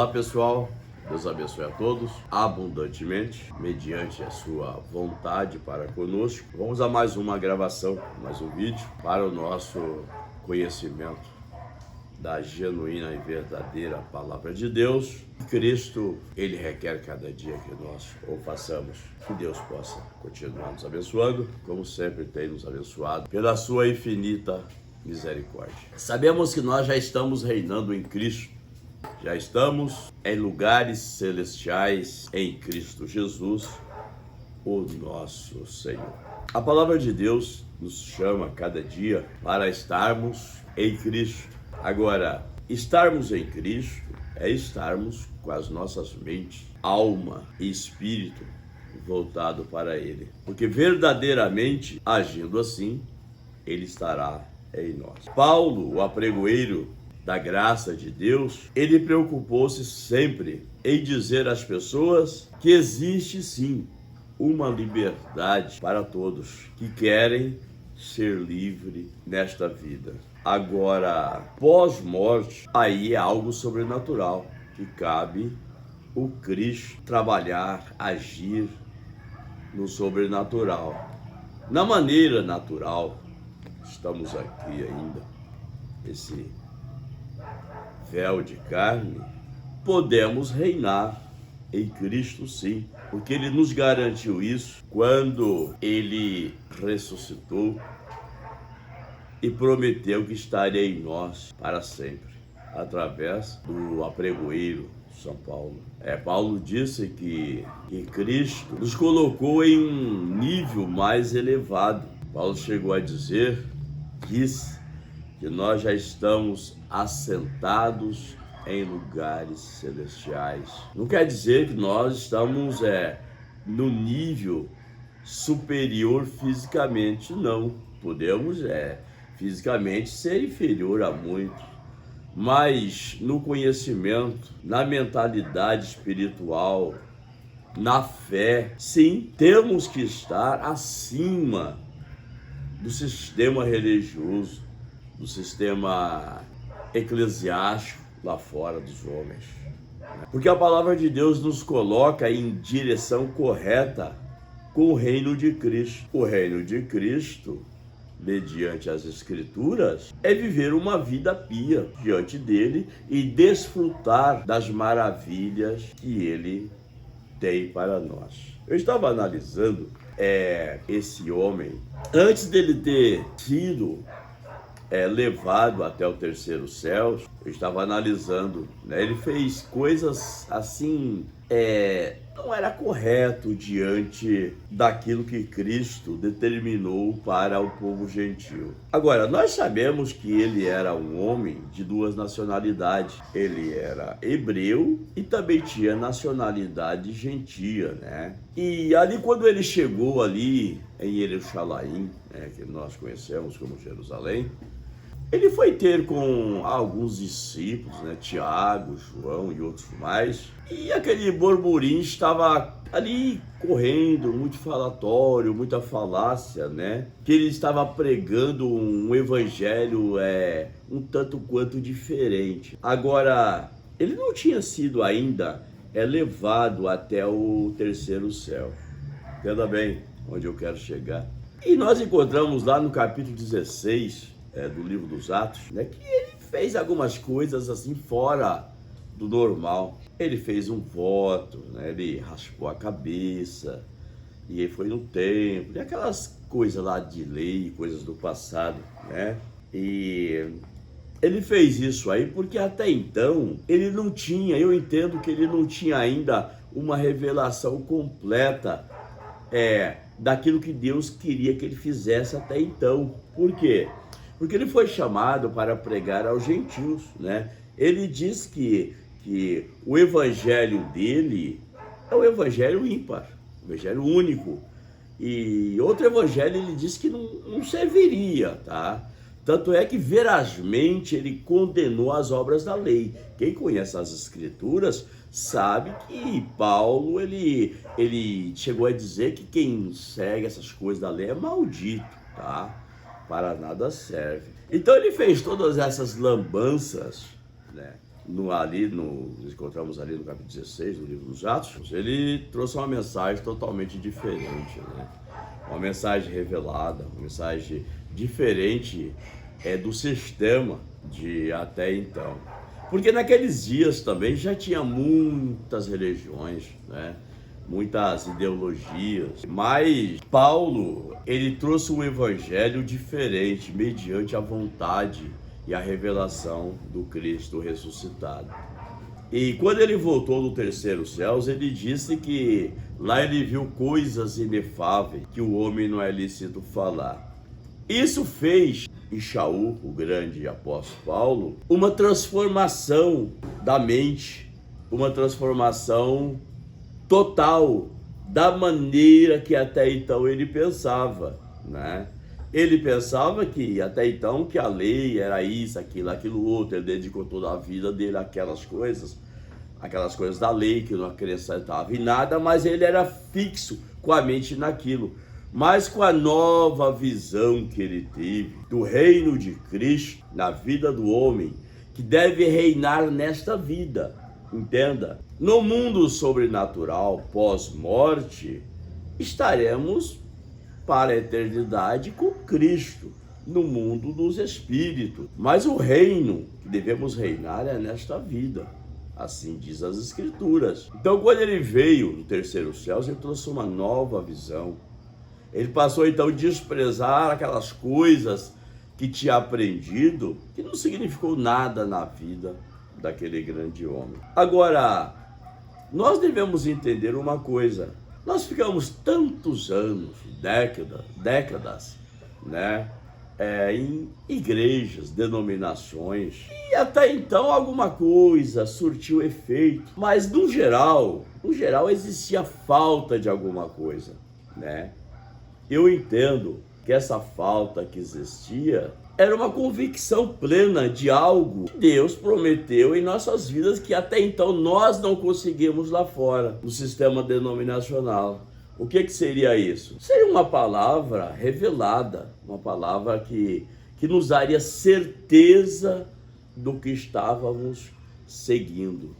Olá pessoal, Deus abençoe a todos abundantemente, mediante a sua vontade para conosco. Vamos a mais uma gravação, mais um vídeo para o nosso conhecimento da genuína e verdadeira Palavra de Deus. Cristo, Ele requer cada dia que nós o façamos. Que Deus possa continuar nos abençoando, como sempre tem nos abençoado, pela sua infinita misericórdia. Sabemos que nós já estamos reinando em Cristo. Já estamos em lugares celestiais em Cristo Jesus, o nosso Senhor. A palavra de Deus nos chama cada dia para estarmos em Cristo. Agora, estarmos em Cristo é estarmos com as nossas mentes, alma e espírito voltado para Ele. Porque verdadeiramente, agindo assim, Ele estará em nós. Paulo, o apregoeiro da graça de Deus, ele preocupou-se sempre em dizer às pessoas que existe sim uma liberdade para todos que querem ser livre nesta vida. Agora, pós-morte, aí é algo sobrenatural que cabe o Cristo trabalhar, agir no sobrenatural. Na maneira natural, estamos aqui ainda, esse véu de carne, podemos reinar em Cristo sim, porque Ele nos garantiu isso quando Ele ressuscitou e prometeu que estaria em nós para sempre, através do apregoeiro São Paulo. Paulo disse que Cristo nos colocou em um nível mais elevado. Paulo chegou a dizer que nós já estamos assentados em lugares celestiais. Não quer dizer que nós estamos no nível superior fisicamente, não. Podemos fisicamente ser inferior a muitos, mas no conhecimento, na mentalidade espiritual, na fé, sim, temos que estar acima do sistema religioso, do sistema eclesiástico lá fora dos homens. Porque a palavra de Deus nos coloca em direção correta com o reino de Cristo. O reino de Cristo, mediante as Escrituras, é viver uma vida pia diante dele e desfrutar das maravilhas que ele tem para nós. Eu estava analisando esse homem, antes dele ter sido levado até o terceiro céu. Eu estava analisando, né? Ele fez coisas assim, não era correto diante daquilo que Cristo determinou para o povo gentil. Agora, nós sabemos que ele era um homem de duas nacionalidades. Ele era hebreu e também tinha nacionalidade gentia, né? E ali, quando ele chegou ali em Jerusalém, que nós conhecemos como Jerusalém, ele foi ter com alguns discípulos, né, Tiago, João e outros mais, e aquele burburinho estava ali correndo, muito falatório, muita falácia, né? Que ele estava pregando um evangelho um tanto quanto diferente. Agora, ele não tinha sido ainda levado até o terceiro céu. Entenda bem onde eu quero chegar. E nós encontramos lá no capítulo 16, do livro dos Atos, né, que ele fez algumas coisas assim fora do normal. Ele fez um voto, né, ele raspou a cabeça, e ele foi no templo, e aquelas coisas lá de lei, coisas do passado, né? E ele fez isso aí porque até então ele não tinha, eu entendo que ele não tinha ainda uma revelação completa daquilo que Deus queria que ele fizesse até então. Por quê? Porque ele foi chamado para pregar aos gentios, né? Ele diz que o evangelho dele é o evangelho ímpar, o evangelho único. E outro evangelho ele diz que não serviria, tá? Tanto é que verazmente ele condenou as obras da lei. Quem conhece as Escrituras sabe que Paulo ele chegou a dizer que quem segue essas coisas da lei é maldito, tá? Para nada serve. Então ele fez todas essas lambanças, né? Nos encontramos ali no capítulo 16 do livro dos Atos, ele trouxe uma mensagem totalmente diferente, né? Uma mensagem revelada, uma mensagem diferente do sistema de até então. Porque naqueles dias também já tinha muitas religiões, né? Muitas ideologias, mas Paulo, ele trouxe um evangelho diferente, mediante a vontade e a revelação do Cristo ressuscitado. E quando ele voltou do terceiro céu, ele disse que lá ele viu coisas inefáveis que o homem não é lícito falar. Isso fez em Shaul, o grande apóstolo Paulo, uma transformação da mente, uma transformação total da maneira que até então ele pensava, né? Ele pensava que até então que a lei era isso, aquilo outro. Ele dedicou toda a vida dele àquelas coisas da lei que não acrescentava em nada, mas ele era fixo com a mente naquilo. Mas com a nova visão que ele teve do reino de Cristo na vida do homem, que deve reinar nesta vida, entenda, no mundo sobrenatural pós-morte, estaremos para a eternidade com Cristo, no mundo dos espíritos. Mas o reino que devemos reinar é nesta vida, assim diz as Escrituras. Então, quando ele veio do terceiro céu, ele trouxe uma nova visão. Ele passou então a desprezar aquelas coisas que tinha aprendido, que não significou nada na vida daquele grande homem. Agora, nós devemos entender uma coisa. Nós ficamos tantos anos, décadas, né, em igrejas, denominações, e até então alguma coisa surtiu efeito, mas no geral existia falta de alguma coisa, né? Eu entendo que essa falta que existia era uma convicção plena de algo que Deus prometeu em nossas vidas que até então nós não conseguimos lá fora, no sistema denominacional. O que seria isso? Seria uma palavra revelada, uma palavra que nos daria certeza do que estávamos seguindo.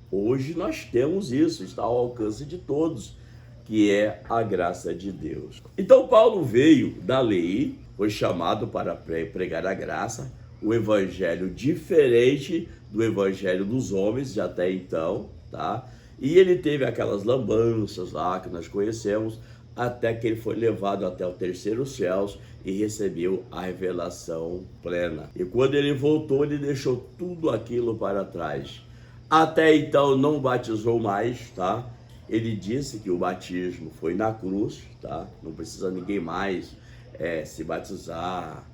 Hoje nós temos isso, está ao alcance de todos, que é a graça de Deus. Então Paulo veio da lei, foi chamado para pregar a graça, o evangelho diferente do evangelho dos homens de até então, tá? E ele teve aquelas lambanças lá que nós conhecemos, até que ele foi levado até o terceiro céu e recebeu a revelação plena. E quando ele voltou, ele deixou tudo aquilo para trás. Até então não batizou mais, tá? Ele disse que o batismo foi na cruz, tá? Não precisa ninguém mais se batizar,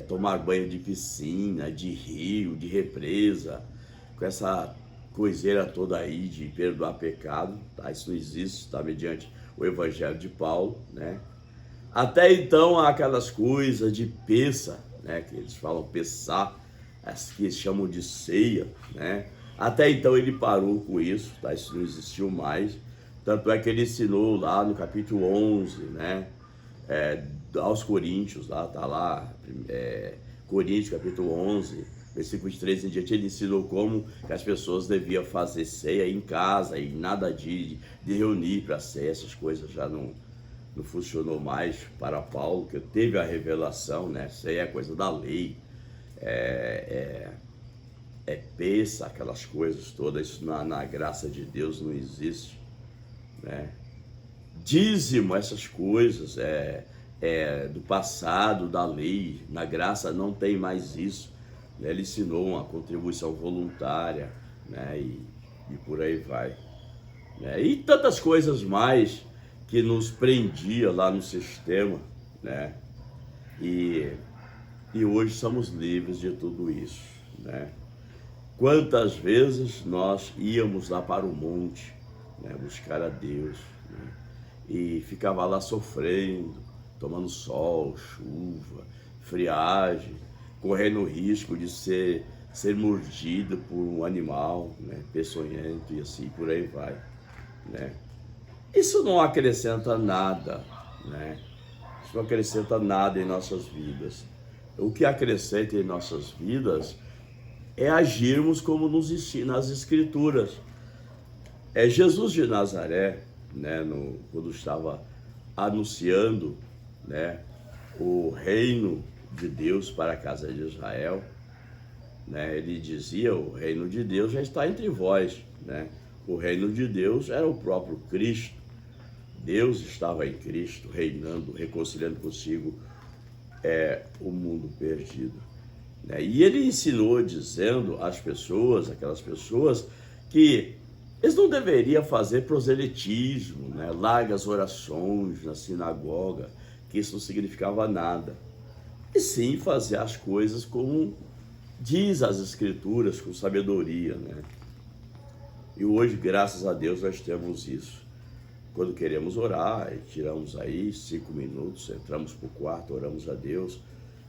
tomar banho de piscina, de rio, de represa, com essa coiseira toda aí de perdoar pecado, tá? Isso não existe, tá? Mediante o evangelho de Paulo, né? Até então, aquelas coisas de peça, né? Que eles falam peçar, as que eles chamam de ceia, né? Até então ele parou com isso, tá? Isso não existiu mais. Tanto é que ele ensinou lá no capítulo 11, né? Aos Coríntios, lá, tá lá, Coríntios capítulo 11, versículos 13 em diante, ele ensinou como que as pessoas deviam fazer ceia em casa e nada de reunir para ceia, essas coisas já não funcionou mais para Paulo, que teve a revelação, né? Ceia é coisa da lei, peça, aquelas coisas todas, isso na graça de Deus não existe, né? Dízimo, essas coisas, do passado, da lei, na graça não tem mais isso, né? Ele ensinou uma contribuição voluntária, né? E por aí vai, né? E tantas coisas mais que nos prendia lá no sistema, né? E hoje somos livres de tudo isso, né? Quantas vezes nós íamos lá para o monte, né, buscar a Deus, né, e ficava lá sofrendo, tomando sol, chuva, friagem, correndo o risco de ser mordido por um animal, né, peçonhento, e assim por aí vai, né? Isso não acrescenta nada, né? Isso não acrescenta nada em nossas vidas. O que acrescenta em nossas vidas é agirmos como nos ensina as Escrituras. Jesus de Nazaré, né, quando estava anunciando, né, o reino de Deus para a casa de Israel, né, ele dizia: o reino de Deus já está entre vós, né? O reino de Deus era o próprio Cristo. Deus estava em Cristo, reinando, reconciliando consigo o mundo perdido, né? E ele ensinou dizendo às pessoas, aquelas pessoas, que eles não deveriam fazer proselitismo, né? Largas orações na sinagoga, que isso não significava nada. E sim fazer as coisas como diz as Escrituras, com sabedoria, né? E hoje, graças a Deus, nós temos isso. Quando queremos orar, tiramos aí 5 minutos, entramos para o quarto, oramos a Deus,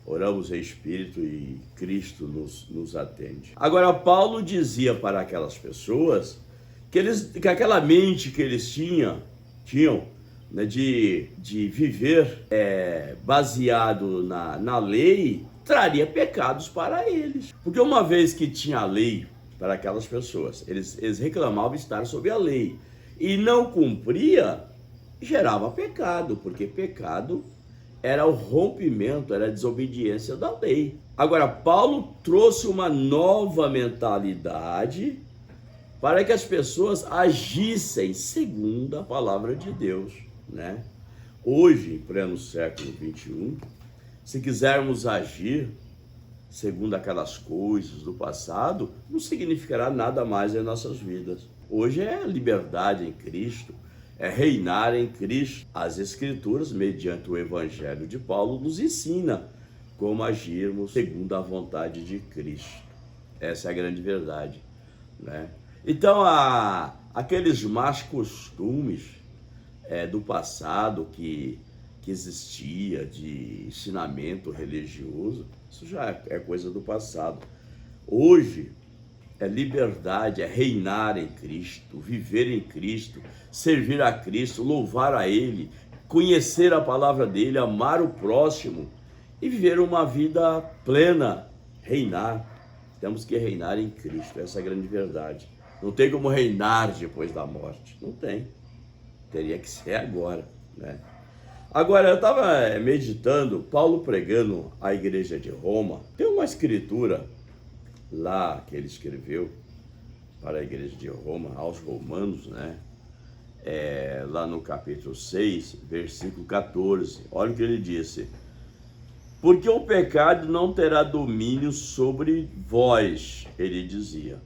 oramos em espírito e Cristo nos atende. Agora, Paulo dizia para aquelas pessoas que aquela mente que eles tinham, né, de viver baseado na lei, traria pecados para eles. Porque uma vez que tinha a lei para aquelas pessoas, eles reclamavam estar sob a lei e não cumpria, gerava pecado, porque pecado era o rompimento, era a desobediência da lei. Agora, Paulo trouxe uma nova mentalidade para que as pessoas agissem segundo a palavra de Deus, né? Hoje, em pleno século XXI, se quisermos agir segundo aquelas coisas do passado, não significará nada mais em nossas vidas. Hoje é liberdade em Cristo, é reinar em Cristo. As Escrituras, mediante o Evangelho de Paulo, nos ensina como agirmos segundo a vontade de Cristo. Essa é a grande verdade, né? Então, aqueles más costumes do passado que existia de ensinamento religioso, isso já é coisa do passado. Hoje é liberdade, é reinar em Cristo, viver em Cristo, servir a Cristo, louvar a Ele, conhecer a palavra dEle, amar o próximo e viver uma vida plena, reinar. Temos que reinar em Cristo, essa é a grande verdade. Não tem como reinar depois da morte, não tem. Teria que ser agora, né? Agora, eu estava meditando, Paulo pregando à igreja de Roma. Tem uma escritura lá que ele escreveu para a igreja de Roma, aos romanos, né? Lá no capítulo 6, versículo 14. Olha o que ele disse: porque o pecado não terá domínio sobre vós, ele dizia,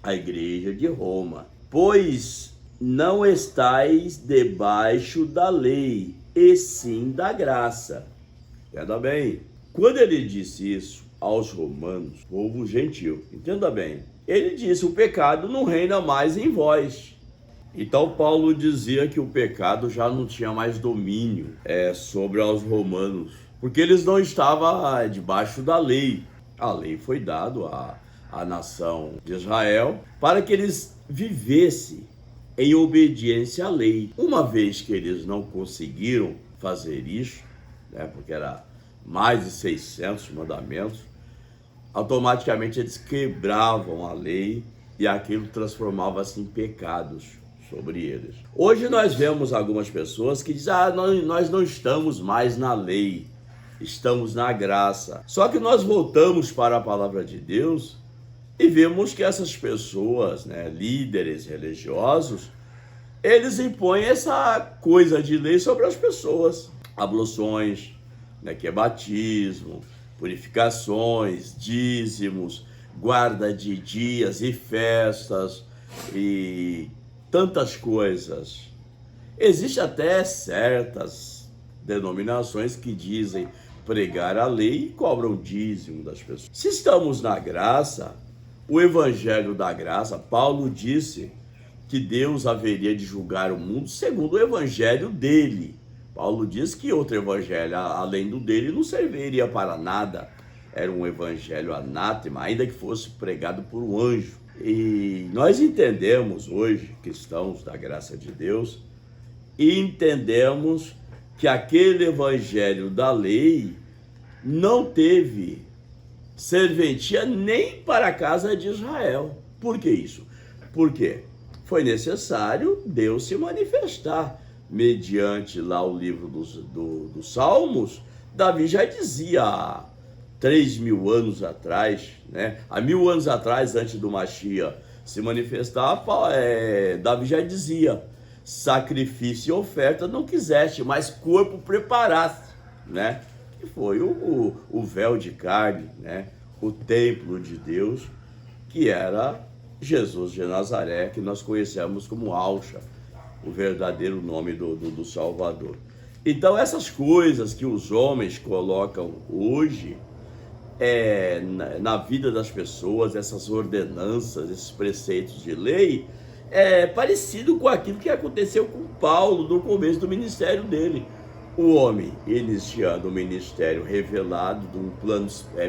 a igreja de Roma, pois não estáis debaixo da lei, e sim da graça. Entenda bem, quando ele disse isso aos romanos, povo gentil, entenda bem, ele disse: o pecado não reina mais em vós. Então Paulo dizia que o pecado já não tinha mais domínio sobre os romanos, porque eles não estavam debaixo da lei. A lei foi dada à nação de Israel para que eles vivessem em obediência à lei. Uma vez que eles não conseguiram fazer isso, né, porque era mais de 600 mandamentos, automaticamente eles quebravam a lei e aquilo transformava-se em pecados sobre eles. Hoje nós vemos algumas pessoas que dizem: nós não estamos mais na lei, estamos na graça. Só que nós voltamos para a palavra de Deus e vemos que essas pessoas, né, líderes religiosos, eles impõem essa coisa de lei sobre as pessoas. Abluções, né, que é batismo, purificações, dízimos, guarda de dias e festas e tantas coisas. Existem até certas denominações que dizem pregar a lei e cobram dízimo das pessoas. Se estamos na graça, o evangelho da graça, Paulo disse que Deus haveria de julgar o mundo segundo o evangelho dele. Paulo diz que outro evangelho, além do dele, não serviria para nada. Era um evangelho anátema, ainda que fosse pregado por um anjo. E nós entendemos hoje, cristãos da graça de Deus, e entendemos que aquele evangelho da lei não teve serventia nem para a casa de Israel. Por que isso? Porque foi necessário Deus se manifestar. Mediante lá o livro dos Salmos, Davi já dizia há 3.000 anos atrás, né? Há 1.000 anos atrás, antes do Mashiach se manifestar, Davi já dizia: sacrifício e oferta não quiseste, mas corpo preparaste, né? Que foi o véu de carne, né? O templo de Deus, que era Jesus de Nazaré, que nós conhecemos como Alcha, o verdadeiro nome do Salvador. Então, essas coisas que os homens colocam hoje na vida das pessoas, essas ordenanças, esses preceitos de lei, é parecido com aquilo que aconteceu com Paulo no começo do ministério dele. O homem iniciando o ministério revelado de um plano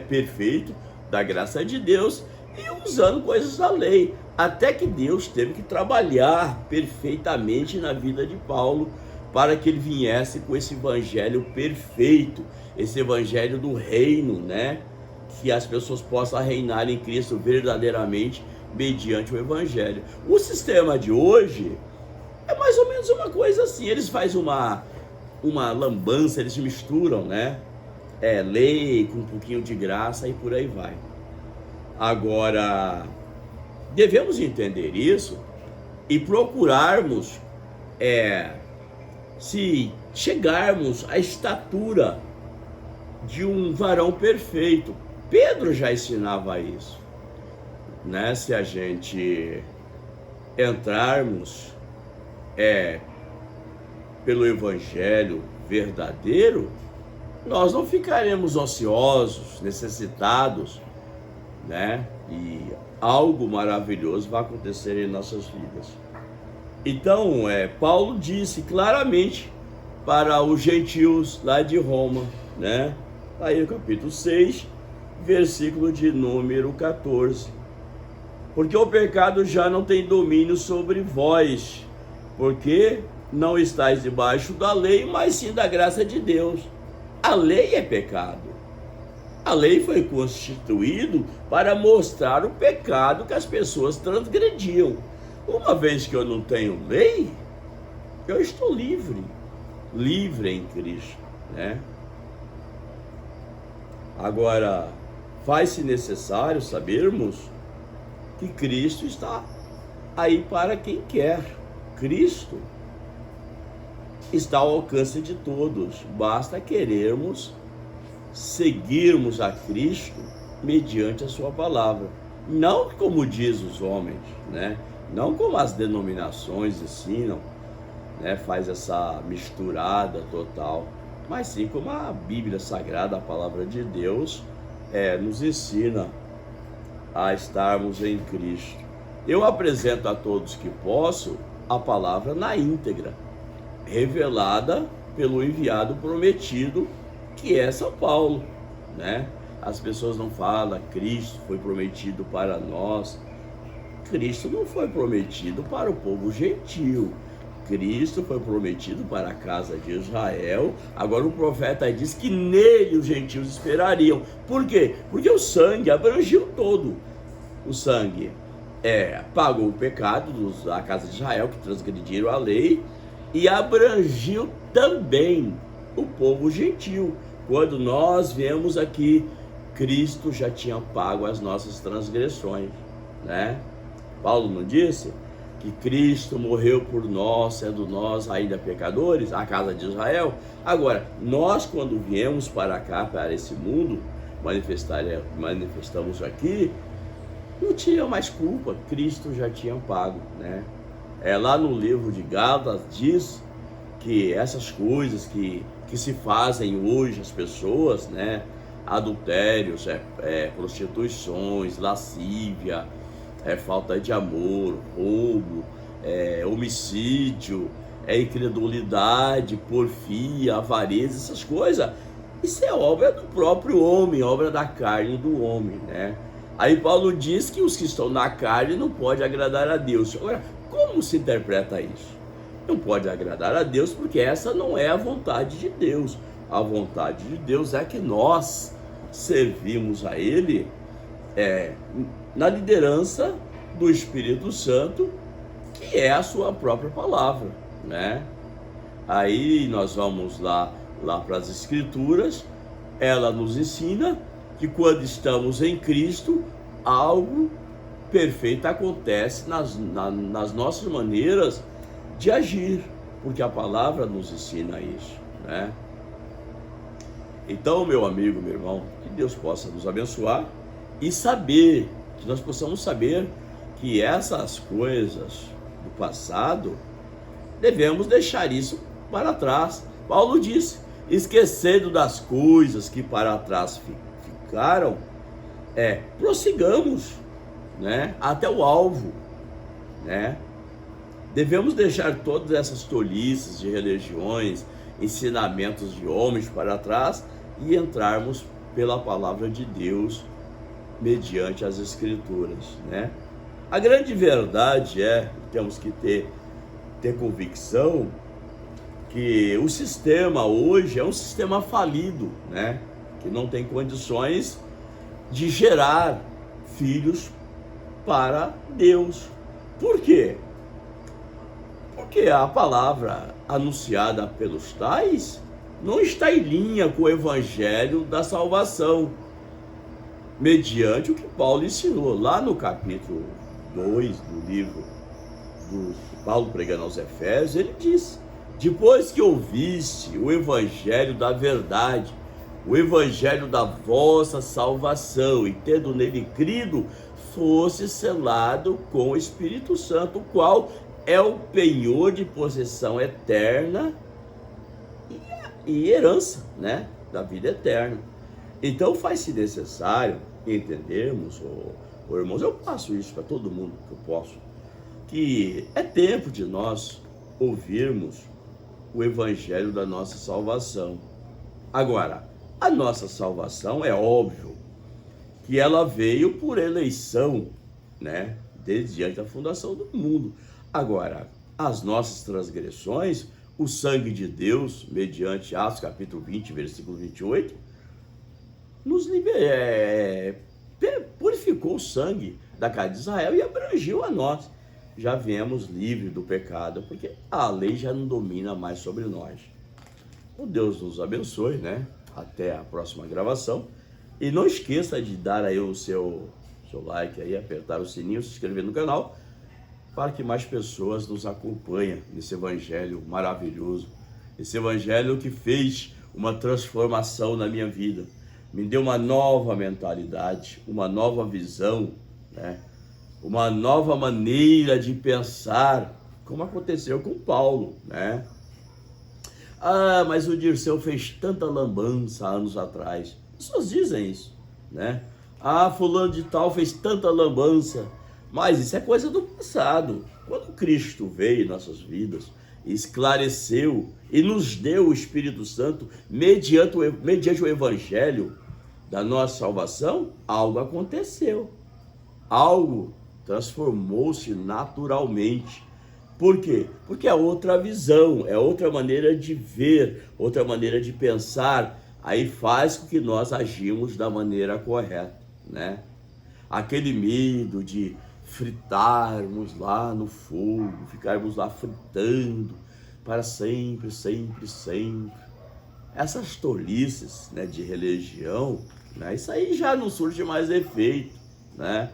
perfeito da graça de Deus e usando coisas da lei, até que Deus teve que trabalhar perfeitamente na vida de Paulo para que ele viesse com esse evangelho perfeito, esse evangelho do reino, né? Que as pessoas possam reinar em Cristo verdadeiramente mediante o evangelho. O sistema de hoje é mais ou menos uma coisa assim, eles fazem uma lambança, eles misturam, né? Lei com um pouquinho de graça e por aí vai. Agora, devemos entender isso e procurarmos se chegarmos à estatura de um varão perfeito. Pedro já ensinava isso, né? Se a gente entrarmos pelo evangelho verdadeiro, nós não ficaremos ociosos, necessitados, né? E algo maravilhoso vai acontecer em nossas vidas. Então, Paulo disse claramente para os gentios lá de Roma, né? Aí no capítulo 6, versículo de número 14. Porque o pecado já não tem domínio sobre vós, porque não estáis debaixo da lei, mas sim da graça de Deus. A lei é pecado. A lei foi constituída para mostrar o pecado que as pessoas transgrediam. Uma vez que eu não tenho lei, eu estou livre em Cristo, né? Agora, faz-se necessário sabermos que Cristo está aí para quem quer. Cristo está ao alcance de todos. Basta querermos seguirmos a Cristo mediante a sua palavra. Não como diz os homens, né? Não como as denominações ensinam, né? Faz essa misturada total, mas sim como a Bíblia Sagrada, a palavra de Deus, nos ensina a estarmos em Cristo. Eu apresento a todos que posso a palavra na íntegra, revelada pelo enviado prometido, que é São Paulo, né? As pessoas não falam, Cristo foi prometido para nós. Cristo não foi prometido para o povo gentil. Cristo foi prometido para a casa de Israel. Agora o profeta diz que nele os gentios esperariam. Por quê? Porque o sangue abrangiu todo. O sangue pagou o pecado da casa de Israel, que transgrediram a lei, e abrangiu também o povo gentil. Quando nós vemos aqui, Cristo já tinha pago as nossas transgressões, né? Paulo não disse que Cristo morreu por nós, sendo nós ainda pecadores, a casa de Israel? Agora, nós quando viemos para cá, para esse mundo, manifestamos aqui, não tinha mais culpa, Cristo já tinha pago, né? Lá no livro de Gálatas diz que essas coisas que se fazem hoje as pessoas, né? Adultérios, prostituições, lascívia, falta de amor, roubo, homicídio, incredulidade, porfia, avareza, essas coisas, isso é obra do próprio homem, obra da carne do homem, né? Aí Paulo diz que os que estão na carne não podem agradar a Deus. Agora, como se interpreta isso? Não pode agradar a Deus porque essa não é a vontade de Deus. A vontade de Deus é que nós servimos a Ele na liderança do Espírito Santo, que é a sua própria palavra, né? Aí nós vamos lá para as Escrituras, ela nos ensina que quando estamos em Cristo, algo perfeito acontece nas nossas maneiras de agir, porque a palavra nos ensina isso, né? Então, meu amigo, meu irmão, que Deus possa nos abençoar e saber, que nós possamos saber que essas coisas do passado, devemos deixar isso para trás. Paulo disse, esquecendo das coisas que para trás ficaram, prossigamos, né, até o alvo, né? Devemos deixar todas essas tolices de religiões, ensinamentos de homens para trás e entrarmos pela palavra de Deus mediante as Escrituras, né? A grande verdade temos que ter convicção que o sistema hoje é um sistema falido, né? Que não tem condições de gerar filhos para Deus. Por quê? Porque a palavra anunciada pelos tais não está em linha com o evangelho da salvação, mediante o que Paulo ensinou lá no capítulo 2 do livro do Paulo pregando aos Efésios. Ele diz: depois que ouviste o evangelho da verdade, o evangelho da vossa salvação, e tendo nele crido, fosse selado com o Espírito Santo, o qual é o penhor de possessão eterna e herança, né, da vida eterna. Então faz-se necessário entendermos, irmãos, eu passo isso para todo mundo que eu posso, que é tempo de nós ouvirmos o evangelho da nossa salvação. Agora, a nossa salvação é óbvio que ela veio por eleição, né, desde antes da fundação do mundo. Agora, as nossas transgressões, o sangue de Deus, mediante Atos capítulo 20, versículo 28, nos purificou o sangue da casa de Israel e abrangiu a nós. Já viemos livres do pecado, porque a lei já não domina mais sobre nós. O Deus nos abençoe, né? Até a próxima gravação. E não esqueça de dar aí o seu like aí, apertar o sininho, se inscrever no canal, para que mais pessoas nos acompanhem nesse evangelho maravilhoso. Esse evangelho que fez uma transformação na minha vida. Me deu uma nova mentalidade, uma nova visão, né? Uma nova maneira de pensar, como aconteceu com Paulo, né? Ah, mas o Dirceu fez tanta lambança anos atrás. As pessoas dizem isso, né? Ah, fulano de tal fez tanta lambança. Mas isso é coisa do passado. Quando Cristo veio em nossas vidas, esclareceu e nos deu o Espírito Santo mediante o evangelho da nossa salvação, algo aconteceu. Algo transformou-se naturalmente. Por quê? Porque é outra visão, é outra maneira de ver, outra maneira de pensar. Aí faz com que nós agimos da maneira correta, né? Aquele medo de fritarmos lá no fogo, ficarmos lá fritando para sempre, sempre, sempre. Essas tolices, né, de religião, né, isso aí já não surge mais efeito, né?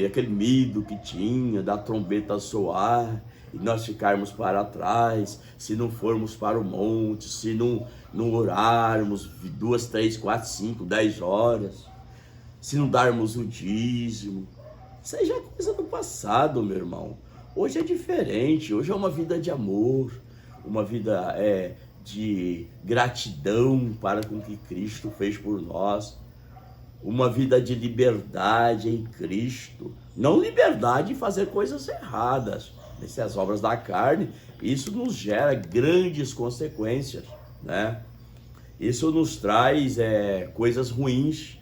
Aquele medo que tinha da trombeta soar e nós ficarmos para trás, se não formos para o monte, se não orarmos 2, 3, 4, 5, 10 horas, se não darmos o dízimo. Isso aí já é coisa do passado, meu irmão. Hoje é diferente, hoje é uma vida de amor, uma vida de gratidão para com o que Cristo fez por nós, uma vida de liberdade em Cristo, não liberdade em fazer coisas erradas, essas obras da carne. Isso nos gera grandes consequências, né? Isso nos traz coisas ruins,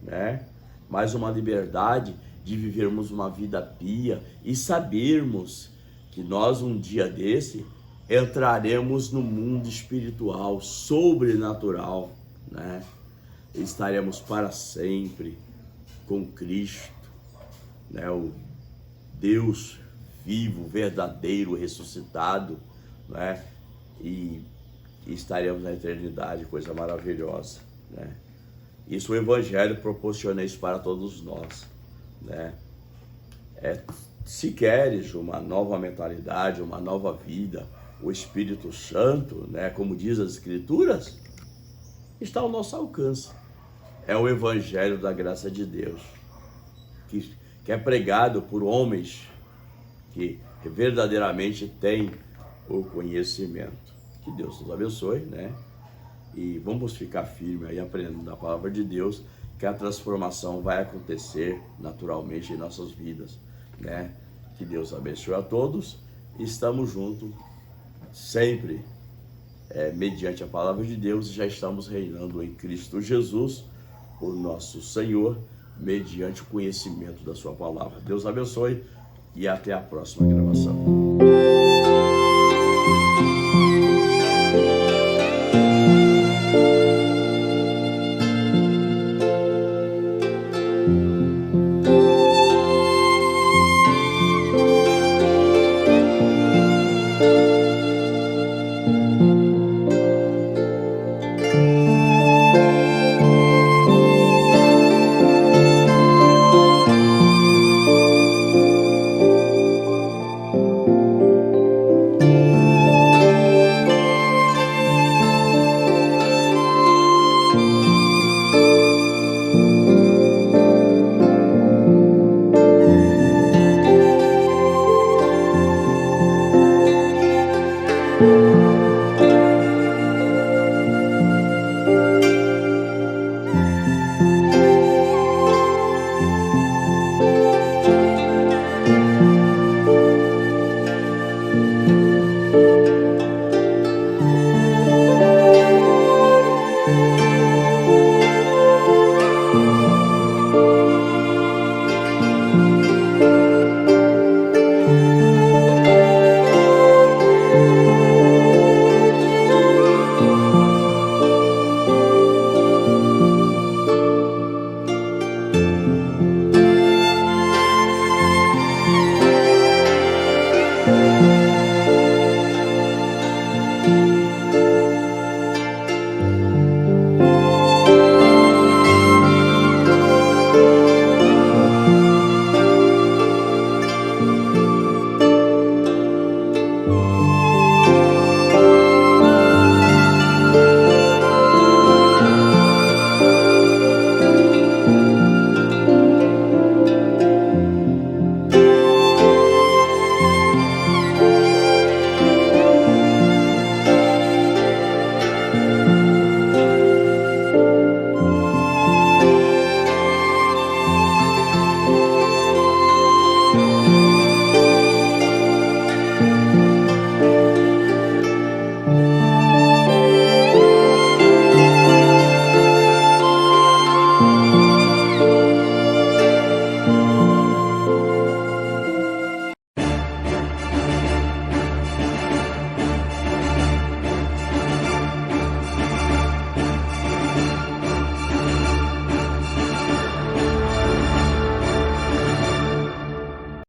né? Mas uma liberdade de vivermos uma vida pia e sabermos que nós um dia desse entraremos no mundo espiritual, sobrenatural, né? Estaremos para sempre com Cristo, né? O Deus vivo, verdadeiro, ressuscitado, né? E estaremos na eternidade, coisa maravilhosa, né? Isso o Evangelho proporciona isso para todos nós, né? Se queres uma nova mentalidade, uma nova vida, o Espírito Santo, né? Como diz as Escrituras, está ao nosso alcance. É o Evangelho da graça de Deus, que é pregado por homens que verdadeiramente têm o conhecimento. Que Deus nos abençoe, né? E vamos ficar firmes aí aprendendo da palavra de Deus, que a transformação vai acontecer naturalmente em nossas vidas, né? Que Deus abençoe a todos. Estamos juntos sempre, mediante a palavra de Deus, e já estamos reinando em Cristo Jesus, o nosso Senhor, mediante o conhecimento da sua palavra. Deus abençoe e até a próxima gravação.